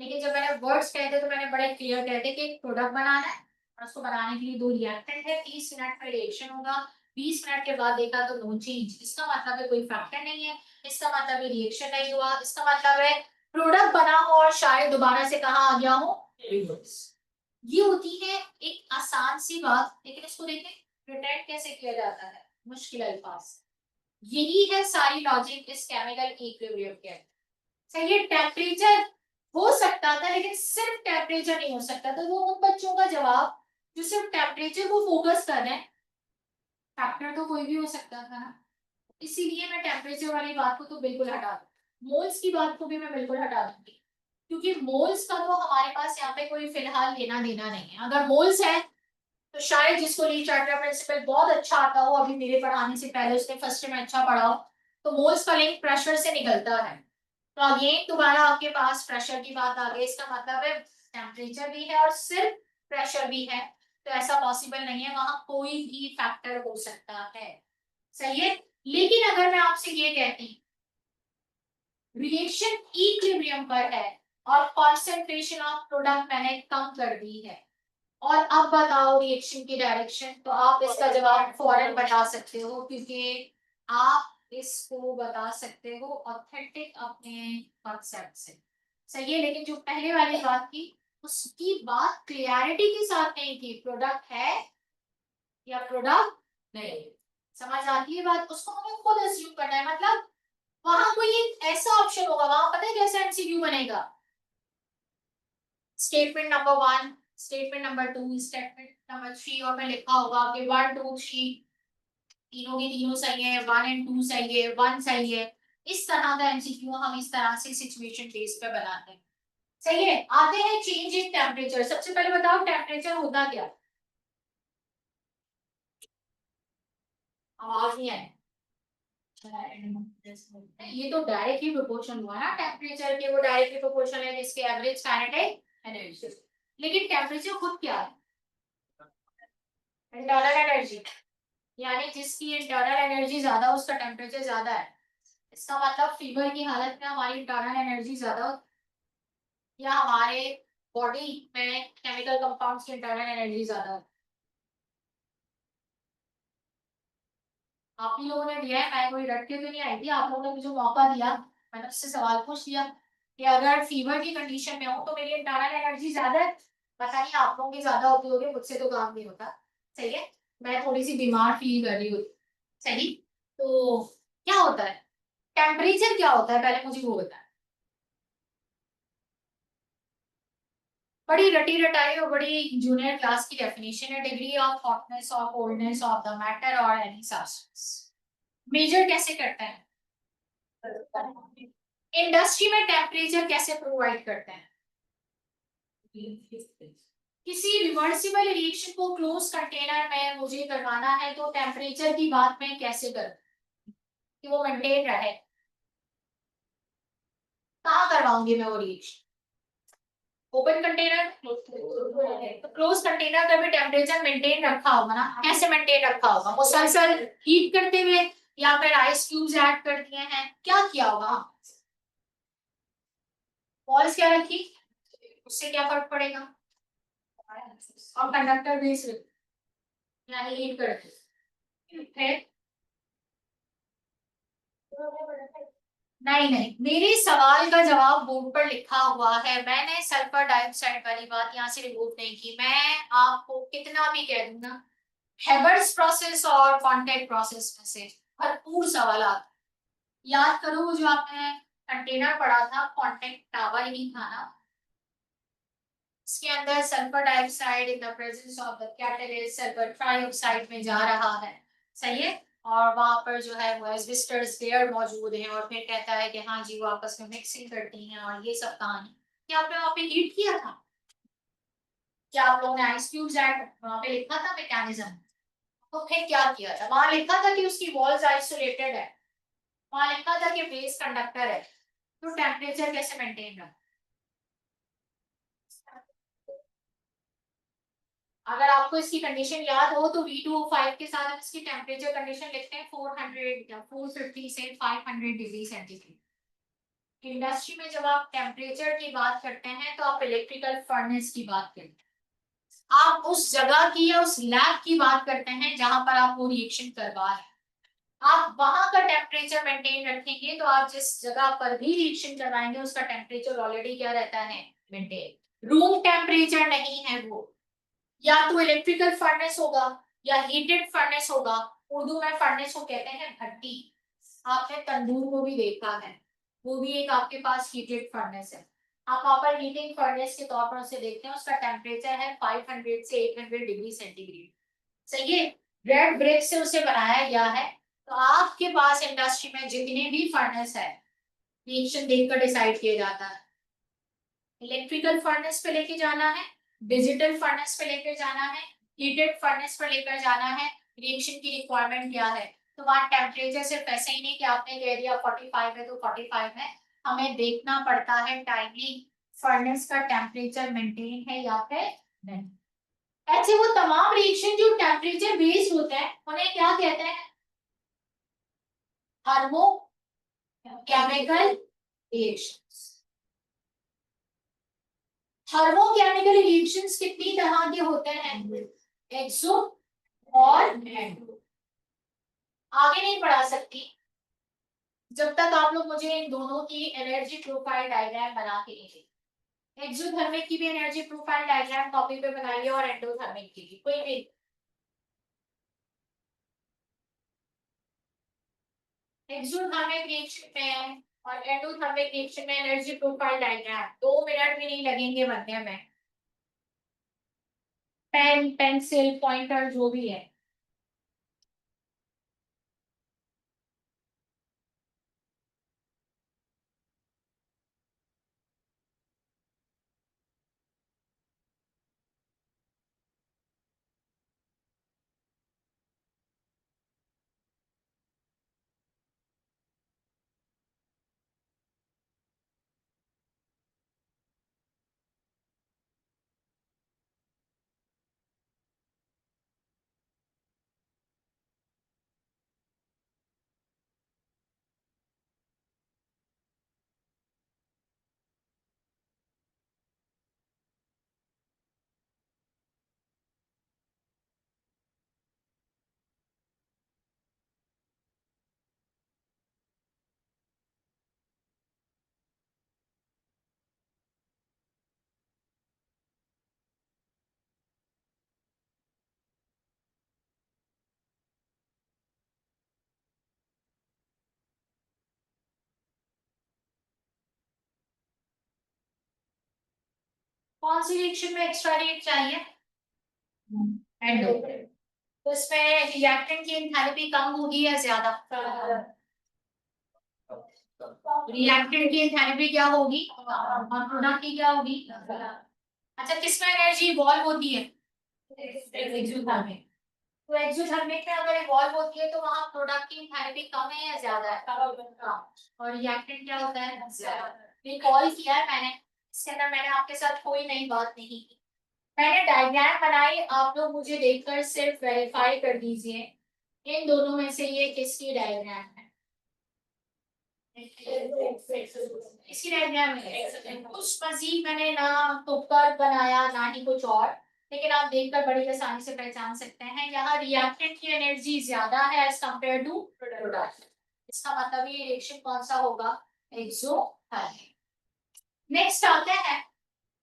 Speaker 1: लेकिन जब मैंने वर्ड्स कहे थे तो मैंने बड़े क्लियर कहे थे कि एक प्रोडक्ट बनाना है और उसको बनाने के लिए दो रिएक्टेंट है, 30 मिनट में रिएक्शन होगा, 20 मिनट के बाद देखा तो नो चेंज। इसका मतलब है कोई फैक्टर नहीं है, इसका मतलब है रिएक्शन नहीं हुआ, इसका मतलब है प्रोडक्ट बना हो और शायद दोबारा से कहा आ गया हो, रिवर्स। ये होती है एक आसान सी बात, लेकिन इसको देखें प्रिटेंड कैसे किया जाता है, मुश्किल अल्फाज। यही है सारी लॉजिक इस केमिकल इक्विलिब्रियम के। सही है, टेम्परेचर हो सकता था लेकिन सिर्फ टेम्परेचर नहीं हो सकता था। वो उन बच्चों का जवाब जो सिर्फ टेम्परेचर को फोकस कर रहे हैं, फैक्टर तो कोई भी हो सकता था ना। इसीलिए मैं टेम्परेचर वाली बात को तो बिल्कुल हटा दूँ, मोल्स की बात को भी मैं बिल्कुल हटा दूंगी, क्योंकि मोल्स का तो हमारे पास यहाँ पे कोई फिलहाल लेना देना नहीं है। अगर मोल्स है तो शायद जिसको ली चार्टर प्रिंसिपल बहुत अच्छा आता हो, अभी मेरे पढ़ाने से पहले उसने फर्स्ट में अच्छा पढ़ा हो, तो मोल्स का लिंक प्रेशर से निकलता है। तो अगेन दोबारा आपके पास प्रेशर की बात आ गई। इसका मतलब है टेम्परेचर भी है और सिर्फ प्रेशर भी है, तो ऐसा पॉसिबल नहीं है, वहां कोई भी फैक्टर हो सकता है। सही है। लेकिन अगर मैं आपसे ये कहती रिएक्शन इक्विलिब्रियम पर है और कॉन्सेंट्रेशन ऑफ प्रोडक्ट मैंने कम कर दी है, और अब बताओ रिएक्शन की डायरेक्शन, तो आप इसका जवाब फौरन बता सकते हो, क्योंकि आप इसको बता सकते हो ऑथेंटिक अपने कॉन्सेप्ट से। सही है। लेकिन जो पहले वाली बात की उसकी बात क्लियरिटी के साथ नहीं थी, प्रोडक्ट है या प्रोडक्ट नहीं। समझ आती है बात, उसको हमें खुद अज्यूम करना है। मतलब वहां कोई एक ऐसा ऑप्शन होगा, वहां पता है कैसे एमसीक्यू बनेगा, statement number one, statement number two, statement number three, और मैं लिखा होगा कि वन टू थ्री तीनों की तीनों सही है, वन एंड टू सही है, वन सही है। इस तरह का एमसीक्यू हम इस तरह से सिचुएशन बेस पे बनाते हैं। सही है। आते हैं चेंज इन टेम्परेचर। सबसे पहले बताओ टेम्परेचर होता क्या, आवाज नहीं आई। ये तो डायरेक्टली प्रोपोर्शन हुआ ना टेम्परेचर के, वो डायरेक्टली प्रोपोर्शन है इसके एवरेज काइनेटिक एनर्जी। लेकिन टेम्परेचर खुद क्या है, इंटरनल एनर्जी, यानी जिसकी इंटरनल एनर्जी ज्यादा हो उसका टेम्परेचर ज्यादा है। इसका मतलब फीवर की हालत में हमारी इंटरनल एनर्जी ज्यादा हो, या हमारे बॉडी में केमिकल कंपाउंड्स की इंटरनल एनर्जी ज्यादा हो। आप ही लोगों ने दिया है, मैं कोई रट के तो नहीं आई थी, आप लोगों ने मुझे मौका दिया, मैंने उससे सवाल पूछ लिया कि अगर फीवर की कंडीशन में हो तो मेरी इंटरनल एनर्जी ज्यादा है। पता नहीं आप लोगों की ज्यादा होती होगी, मुझसे तो काम नहीं होता। सही है। मैं थोड़ी सी बीमार फील कर रही हूँ। सही। तो क्या होता है, टेम्परेचर क्या होता है, पहले मुझे वो बता। बड़ी रटी रटाई और बड़ी जूनियर क्लास की डेफिनेशन है, डिग्री ऑफ हॉटनेस और कोल्डनेस ऑफ द मैटर और एनी सब्सटेंस। मेजर कैसे करते हैं? इंडस्ट्री में टेम्परेचर कैसे प्रोवाइड करते हैं? किसी रिवर्सिबल रिएक्शन को क्लोज कंटेनर में मुझे करवाना है तो टेम्परेचर की बात मैं कैसे करूं कि वो मेंटेन रहे? कहाँ करवाऊंगी मैं वो रिएक्शन? ओपन कंटेनर, तो क्लोज कंटेनर का भी टेम्परेचर मेंटेन रखा होगा ना? कैसे मेंटेन रखा होगा? मुसलसल हीट करते हुए या फिर आइस क्यूब्स ऐड कर दिए हैं, क्या किया होगा? वॉल्स क्या रखी, उससे क्या फर्क पड़ेगा? और कंडक्टर बेस या हीट करते है? नहीं नहीं, मेरे सवाल का जवाब बोर्ड पर लिखा हुआ है, मैंने सल्फर डाइऑक्साइड वाली बात यहाँ से रिमूव नहीं की। मैं आपको कितना भी कह दूं ना, हेबर्स प्रोसेस और कॉन्टैक्ट प्रोसेस में से भरपूर सवाल आते हैं। याद करो वो जो आपने कंटेनर पढ़ा था, कॉन्टैक्ट टावर ही था ना, इसके अंदर sulphur dioxide in the presence of the catalyst sulphur trioxide में जा रहा है, सही है। और वहां पर जो है वो एस्बेस्टस लेयर मौजूद है और फिर कहता है कि हाँ जी वो आपस में मिक्सिंग करती हैं और ये सब कहानी। क्या आपने वहां पे हीट किया था? क्या आप लोगों ने आइस क्यूब्स ऐड वहां पे लिखा था मैकेनिज्म? तो फिर क्या किया था? वहां लिखा था कि उसकी वॉल्स आइसोलेटेड है, वहां लिखा था कि बेस कंडक्टर है, तो टेम्परेचर कैसे मेंटेन रहा? अगर आपको इसकी कंडीशन याद हो तो V2O5 के साथ हम इसकी टेम्परेचर कंडीशन लिखते हैं 400 या 450 से 500 डिग्री सेंटीग्रेड। इंडस्ट्री में जब आप टेम्परेचर की बात करते हैं तो आप इलेक्ट्रिकल फर्नेस की बात करते हैं, आप उस जगह की या उस लैब की बात करते हैं जहां पर आप वो रिएक्शन करवा रहे हैं। आप वहां का टेम्परेचर मेंटेन रखेंगे तो आप जिस जगह पर भी रिएक्शन करवाएंगे उसका टेम्परेचर ऑलरेडी क्या रहता है, मेंटेन। रूम टेम्परेचर नहीं है वो, या तो इलेक्ट्रिकल फर्नेस होगा या हीटेड फर्नेस होगा। उर्दू में फर्नेस को कहते हैं भट्टी। आपने तंदूर को भी देखा है, वो भी एक आपके पास हीटेड फर्नेस है। आप वहां पर हीटिंग फर्नेस के तौर पर उसे देखते हैं, उसका टेम्परेचर है 500 से 800 डिग्री सेंटीग्रेड, सही है। रेड ब्रिक से उसे बनाया गया है। तो आपके पास इंडस्ट्री में जितने भी फर्नेस है, रिएक्शन देखकर डिसाइड किया जाता है, इलेक्ट्रिकल फर्नेस पे लेके जाना है, डिजिटल फर्नेस पे लेकर जाना है, हीटेड फर्नेस पर लेकर जाना है, रिएक्शन की रिक्वायरमेंट क्या है। तो वहां टेम्परेचर सिर्फ ऐसे ही नहीं कि आपने कह दिया 45 है तो 45 है, हमें देखना पड़ता है टाइमली फर्नेस का टेम्परेचर मेंटेन है या फिर नहीं। ऐसे वो तमाम रिएक्शन जो टेम्परेचर बेस्ड होते हैं उन्हें क्या कहते हैं? Thermo chemical reactions. Thermochemical reactions कितनी तरह के होते हैं? एक्सो और एंडो। आगे नहीं पढ़ा सकती जब तक आप लोग मुझे इन दोनों की एनर्जी प्रोफाइल डायग्राम बना के नहीं देंगे। एक्सोथर्मिक की भी एनर्जी प्रोफाइल डायग्राम कॉपी पे बनाइए और एंडोथर्मिक की भी, कोई भी। एक्सोथर्मिक रिएक्शन में और एंडोथर्मिक रिएक्शन में एनर्जी प्रोफाइल डायग्राम 2 मिनट भी नहीं लगेंगे बनने में। पेन पेंसिल पॉइंटर जो भी है। कौन सी रिएक्शन में एक्स्ट्रा रेट चाहिए? एंडो। तो इसमें रिएक्टेंट की एंथैल्पी कम होगी या ज्यादा? रिएक्टेंट की एंथैल्पी क्या होगी और प्रोडक्ट की क्या होगी? अच्छा, किसमें एनर्जी इवॉल्व होती है? एक्सोथर्मिक। तो एक्सोथर्मिक में अगर इवॉल्व होती है तो वहां प्रोडक्ट की एंथैल्पी कम है या ज्यादा है? कम। और रिएक्टेंट क्या होता है? ज्यादा। ये कॉल किया है मैंने, इसके अंदर मैंने आपके साथ कोई नई बात नहीं की। मैंने डायग्राम बनाई, आप लोग मुझे देखकर सिर्फ वेरीफाई कर दीजिए इन दोनों में से ये किसकी डायग्राम है। इसकी डायग्राम है। कुछ मजीद मैंने ना तुक्का बनाया ना ही कुछ और, लेकिन आप देखकर बड़ी आसानी से पहचान सकते हैं यहाँ रिएक्टेंट की एनर्जी ज्यादा है एज कंपेयर टू प्रोडक्ट। इसका मतलब ये रिएक्शन कौन सा होगा? एक्सोथर्मिक। नेक्स्ट आते हैं,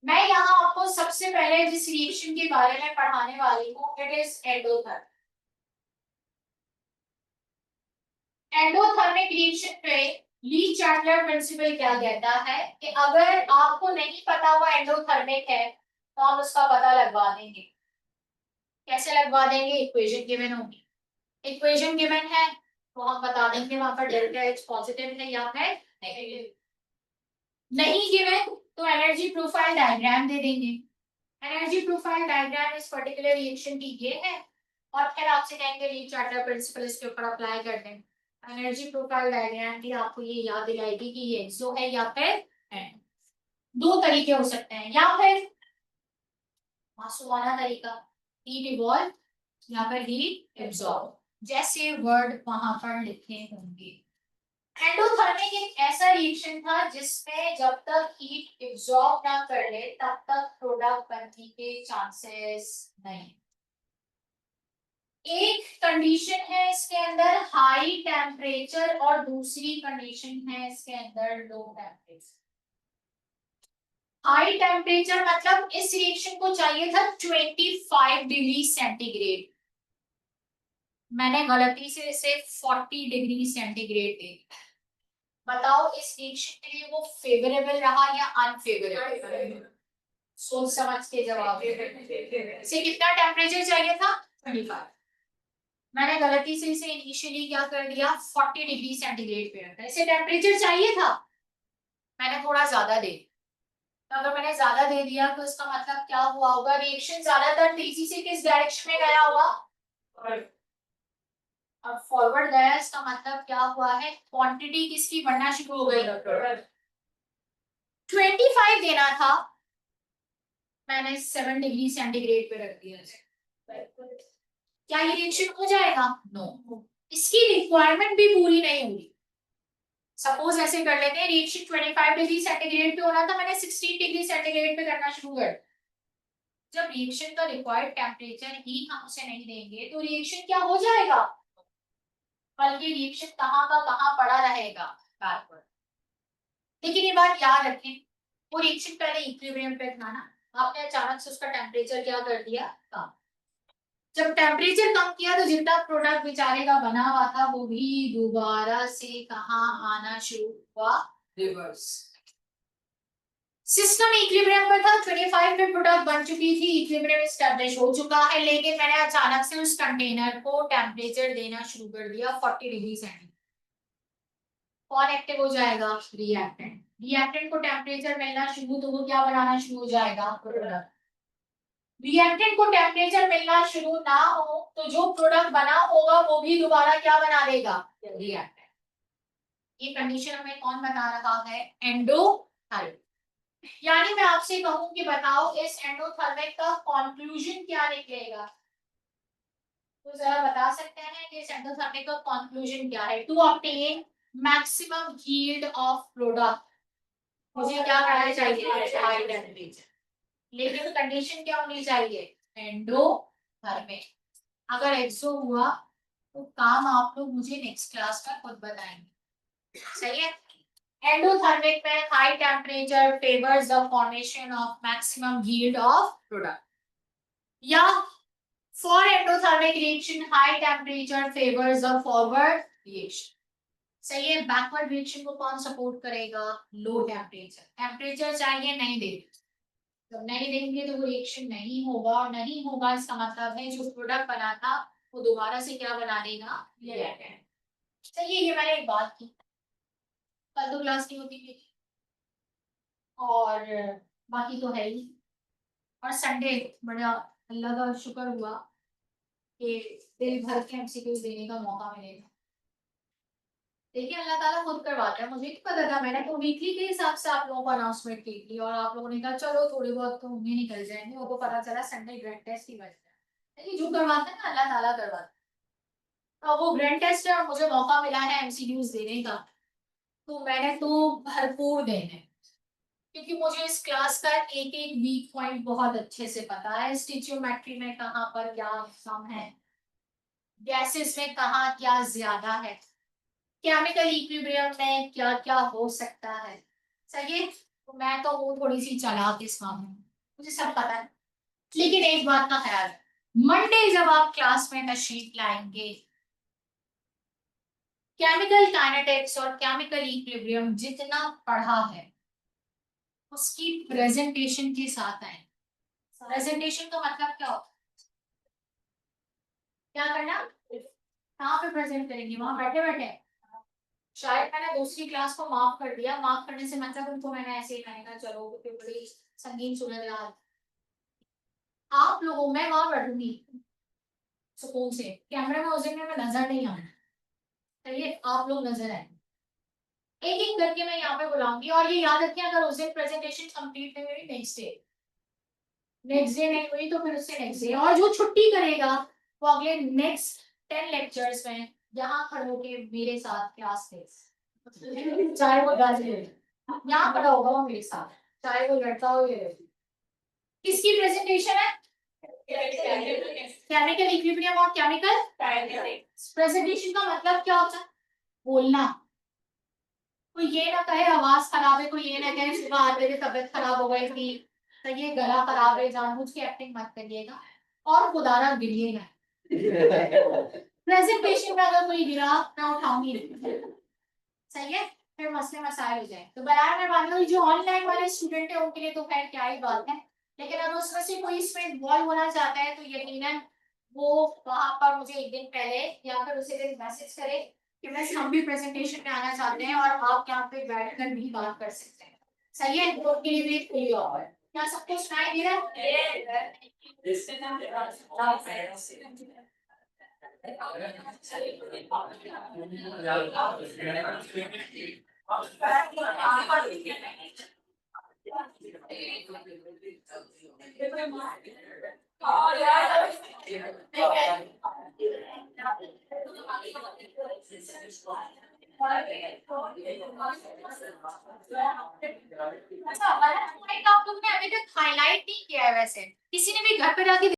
Speaker 1: मैं यहाँ आपको सबसे पहले जिस रिएक्शन के बारे में पढ़ाने वाली हूँ it is endothermic. Endothermic reaction पे ली चार्टलर प्रिंसिपल क्या कहता है कि अगर आपको नहीं पता वो एंडोथर्मिक है तो हम उसका पता लगवा देंगे। कैसे लगवा देंगे? इक्वेशन गिवन होगी, इक्वेशन गिवन है तो हम बता देंगे वहां पर डेल्टा एच पॉजिटिव है या फिर नेगेटिव। नहीं गिवन तो एनर्जी प्रोफाइल डायग्राम दे देंगे। एनर्जी प्रोफाइल डायग्राम इस पर्टिकुलर रिएक्शन की ये है और फिर आपसे कहेंगे ली चार्टर प्रिंसिपल इसके ऊपर अप्लाई कर दें। एनर्जी प्रोफाइल डायग्राम भी आपको ये याद दिलाएगी कि ये एक्सो है या फिर एंड। दो तरीके हो सकते हैं, या फिर मासूमाना तरीका हीट इवॉल्व या फिर हीट एब्जॉर्ब, जैसे वर्ड वहां पर लिखे होंगे। एंडोथर्मिक एक ऐसा रिएक्शन था जिसमें जब तक हीट एब्जॉर्ब ना कर ले तब तक प्रोडक्ट बनने के चांसेस नहीं। एक कंडीशन है इसके अंदर हाई टेम्परेचर और दूसरी कंडीशन है इसके अंदर लो टेम्परेचर। हाई टेम्परेचर मतलब इस रिएक्शन को चाहिए था 25 डिग्री सेंटीग्रेड, मैंने गलती से इसे 40 डिग्री सेंटीग्रेड दे दिया। बताओ इस रिएक्शन के लिए वो फेवरेबल रहा या अनफेवरेबल? सोच समझ के जवाब। इसे कितना टेम्परेचर चाहिए था? 25। मैंने गलती से इसे इनिशियली क्या कर दिया? 40 डिग्री सेंटीग्रेड पे रखा। इसे टेम्परेचर चाहिए था, मैंने थोड़ा ज्यादा दे, तो अगर मैंने ज्यादा दे दिया तो इसका मतलब क्या हुआ होगा? रिएक्शन ज्यादातर तेजी से किस डायरेक्शन में गया होगा? अब फॉरवर्ड गया, इसका मतलब क्या हुआ है? क्वांटिटी किसकी बढ़ना शुरू हो गई? 25 देना था, मैंने 7 डिग्री सेंटीग्रेड पे रख दिया। क्या ये रिएक्शन हो जाएगा? नो। इसकी रिक्वायरमेंट भी पूरी नहीं होगी। सपोज ऐसे कर लेते हैं, रिएक्शन 25 डिग्री सेंटीग्रेड पे हो रहा था, मैंने 16 डिग्री सेंटीग्रेड पे करना शुरू कर। जब रिएक्शन का रिक्वायर्ड टेम्परेचर ही हम उसे नहीं देंगे तो रिएक्शन क्या हो जाएगा? बल्कि रिएक्शन कहाँ का कहाँ पड़ा रहेगा? बैकवर्ड। लेकिन ये बात याद रखें, वो रिएक्शन पहले इक्विलिब्रियम पे था ना, आपने अचानक से उसका टेम्परेचर क्या कर दिया? कम। जब टेम्परेचर कम किया तो जितना प्रोडक्ट बेचारे का बना हुआ था वो भी दोबारा से कहाँ आना शुरू हुआ? रिवर्स। सिस्टम इक्विलिब्रियम पर था, 25 पे प्रोडक्ट बन चुकी थी, इक्विलिब्रियम एस्टैब्लिश हो चुका है, लेकिन मैंने अचानक से उस कंटेनर को टेम्परेचर देना शुरू कर दिया 40 डिग्री सेंटीग्रेड। कौन एक्टिव हो जाएगा? रिएक्टेंट। रिएक्टेंट को टेम्परेचर मिलना शुरू तो वो क्या बनाना शुरू हो जाएगा? प्रोडक्ट। रिएक्टेंट को टेम्परेचर मिलना शुरू ना हो तो जो प्रोडक्ट बना होगा वो भी दोबारा क्या बना देगा? रिएक्टेंट। ये कंडीशन हमें कौन बता रहा है? एंडोथर्मिक। यानी मैं आपसे कहूं कि बताओ इस एंडोथर्मिक का कंक्लूजन क्या निकलेगा? तो जरा बता सकते हैं कि इस एंडोथर्मिक का कंक्लूजन क्या है? To obtain maximum yield of product मुझे क्या करना चाहिए? High temperature. लेकिन कंडीशन क्या होनी चाहिए? एंडोथर्मिक। अगर एक्सो हुआ तो काम आप लोग मुझे नेक्स्ट क्लास में खुद बताएंगे, सही है? Endothermic में high temperature favors the formation of maximum yield of product. या for endothermic reaction high temperature favors the forward reaction. सही है? बैकवर्ड रिएक्शन को कौन सपोर्ट करेगा? Low temperature. टेम्परेचर चाहिए नहीं दे, जब नहीं देंगे तो वो रिएक्शन नहीं होगा, और नहीं होगा इसका मतलब है जो प्रोडक्ट बना था वो दोबारा से क्या बना देगा, रिएक्टेंट। चलिए ये मैंने एक बात की, कल तो क्लास नहीं होती थी और बाकी तो है ही। और संडे बड़ा अल्लाह का शुक्र हुआ कि दिल भर के एमसीक्यू देने का मौका मिलेगा। देखिए अल्लाह ताला खुद करवाता है, मुझे नहीं पता था, मैंने तो वीकली के हिसाब से आप लोगों को अनाउंसमेंट की थी और आप लोगों ने कहा चलो थोड़ी बहुत तो होंगे निकल जाएंगे, वो तो पता चला संडे ग्रैंड टेस्ट की वजह से। देखिए जो करवाता है ना अल्लाह ताला करवाता है। तो वो ग्रैंड टेस्ट है और मुझे मौका मिला है एमसीक्यूज देने का, तो मैंने तो भरपूर देने हैं। क्योंकि मुझे इस क्लास का एक एक वीक पॉइंट बहुत अच्छे से पता है, स्टिचियोमेट्री में कहाँ पर क्या कम है, गैसेस में कहाँ क्या ज्यादा है, केमिकल इक्विलिब्रियम में क्या क्या हो सकता है। सही है, तो मैं तो हूँ थोड़ी सी चालाक इस मामले में, मुझे सब पता है। लेकिन एक बात का ख्याल, मंडे जब आप क्लास में तशरीफ लाएंगे, केमिकल काइनेटिक्स और केमिकल इक्विलिब्रियम जितना पढ़ा है उसकी प्रेजेंटेशन के साथ आए। प्रेजेंटेशन का मतलब क्या होता है, क्या करना, कहाँ पे प्रेजेंट करेंगे, वहां बैठे बैठे। शायद मैंने दूसरी क्लास को माफ कर दिया, माफ करने से मतलब उनको मैंने ऐसे ही कहना चलो क्योंकि बड़ी संगीन सूरत हाल, आप लोगों मैं वहां बैठूंगी सुकून से, कैमरे में उस दिन में मैं नजर नहीं आना, चलिए आप लोग नजर आए, एक एक करके मैं यहाँ पे बुलाऊंगी। और ये याद रखिए अगर उस दिन प्रेजेंटेशन कंप्लीट नहीं हुई, नेक्स्ट डे नहीं हुई तो फिर उससे नेक्स्ट डे, और जो छुट्टी करेगा वो अगले नेक्स्ट 10 लेक्चर्स में यहाँ खड़े होके मेरे साथ क्लास ले, चाहे वो गाजी हो, यहाँ खड़ा होगा वो मेरे साथ, चाहे वो लड़का हो या लड़की। किसकी प्रेजेंटेशन है, केमिकल इक्विलिब्रियम और केमिकल प्रेजेंटेशन का मतलब क्या होता है, बोलना। कोई ये ना कहे आवाज खराब है, कोई ये ना कहे सुबह आते हुए तबियत खराब हो गई थी, तो ये गला खराब है, जानबूझ के एक्टिंग मत करिएगा और खुदारा गिरिएगा। प्रेजेंटेशन में अगर कोई गिरा मैं उठाऊंगी, सही है, फिर मसले मसाइल हो जाए। तो बयान में मान लो जो ऑनलाइन वाले स्टूडेंट है उनके लिए तो खैर क्या ही बात है, लेकिन अगर उसमें से कोई इसमें इन्वॉल्व होना चाहता है तो यकीनन वो वहां पर मुझे एक दिन पहले या फिर उसी दिन मैसेज करे कि मैं हम भी प्रेजेंटेशन में आना चाहते हैं और आप यहाँ पे बैठ कर भी बात कर सकते हैं। सही है, तो उनके लिए भी खुली हुआ है। क्या सबको सुनाई दे रहा है? अच्छा, आप लोग ने अभी तक हाईलाइट नहीं किया है, वैसे किसी ने भी घर पे जाके